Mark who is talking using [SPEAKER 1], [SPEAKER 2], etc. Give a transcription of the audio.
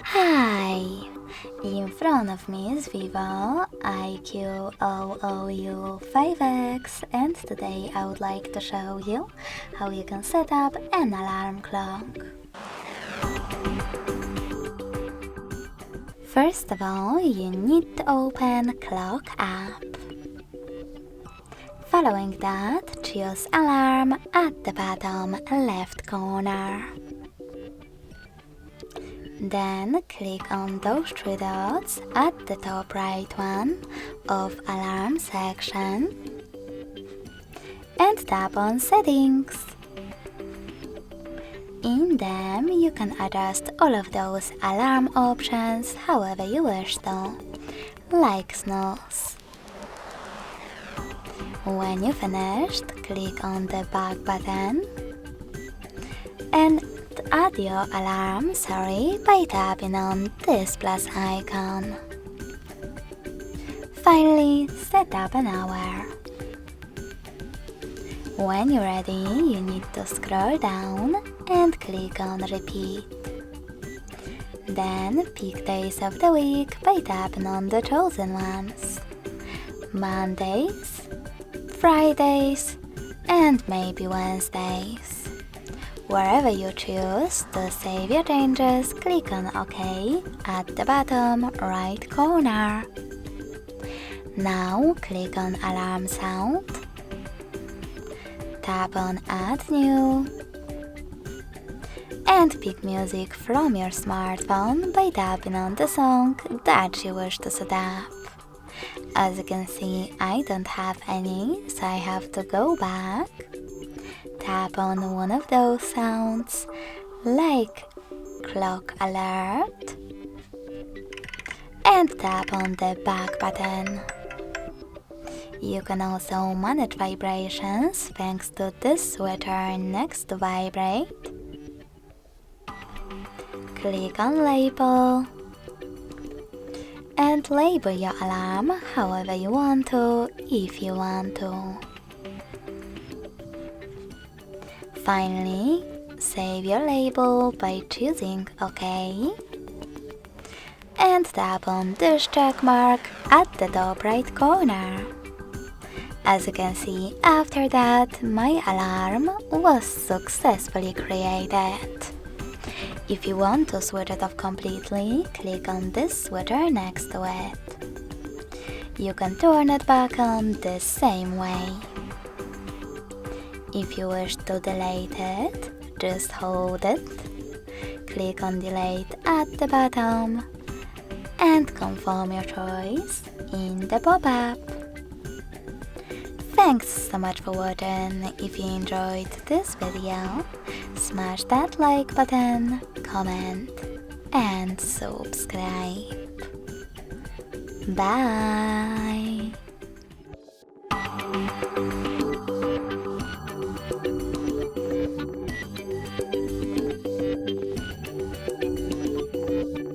[SPEAKER 1] Hi! In front of me is VIVO IQOO U5X, and today I would like to show you how you can set up an alarm clock. First of all, you need to open Clock app. Following that, choose Alarm at the bottom left corner. Then click on those three dots at the top right one of Alarm section and tap on Settings. In them, you can adjust all of those alarm options however you wish to, like snooze. When you finished, click on the back button and add your alarm by tapping on this plus icon. Finally, set up an hour. When you're ready, you need to scroll down and click on Repeat. Then pick days of the week by tapping on the chosen ones: Mondays, Fridays, and maybe Wednesdays. Wherever you choose to save your changes, click on OK at the bottom right corner. Now click on Alarm Sound, tap on Add New, and pick music from your smartphone by tapping on the song that you wish to set up. As you can see, I don't have any, so I have to go back. Tap on one of those sounds, like Clock Alert, and tap on the back button. You can also manage vibrations thanks to this switcher next to Vibrate. Click on Label and label your alarm however you want to, if you want to. Finally, save your label by choosing OK and tap on this check mark at the top right corner. As you can see, after that, my alarm was successfully created. If you want to switch it off completely, click on this switcher next to it. You can turn it back on the same way. If you wish to delete it, just hold it, click on Delete at the bottom, and confirm your choice in the pop-up. Thanks so much for watching. If you enjoyed this video, smash that like button, comment, and subscribe. Bye!